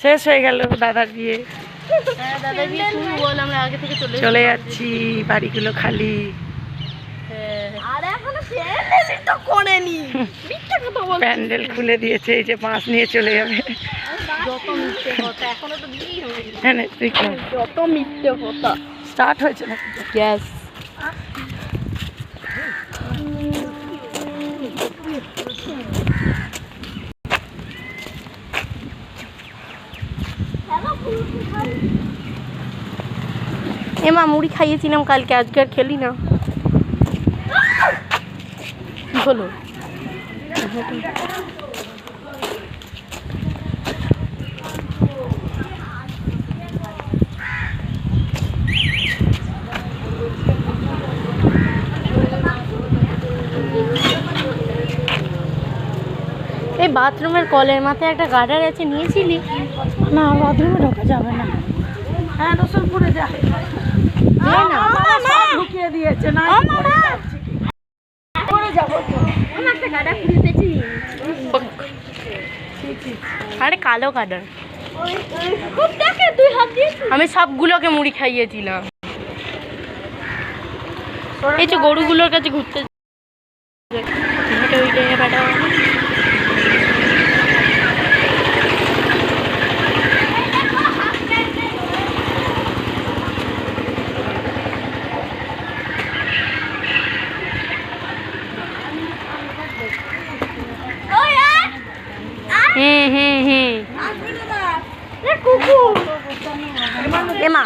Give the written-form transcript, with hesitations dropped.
শেষ হয়ে গেল দাদার বিয়ে। দাদার বিয়ে শুরু বল, আমরা আগে থেকে চলে যাচ্ছি, বাড়িগুলো খালি। প্যান্ডেল খুলে দিয়েছে, এই যে বাঁশ নিয়ে চলে যাবে। যত মিথ্যে কথা, এখনো তো বিয়ে হয়নি। হ্যাঁ তুই যত মিথ্যে কথা। স্টার্ট হয়েছে না? গ্যাস এমা মুড়ি খাইয়েছিলাম কালকে, আজকে আর খেলি না। কি হলো? এই বাথরুমের কলের মাথায় একটা গার্ডার আছে, নিয়েছিলি? না, বাথরুমে ঢোকা যাবে না। হ্যাঁ রসুলপুরে যা ঢুকিয়ে দিয়েছে না। আরে কালো গার্ডার, আমি সবগুলোকে মুড়ি খাইয়েছিলাম। এই যে গরুগুলোর কাছে ঘুরতে এমা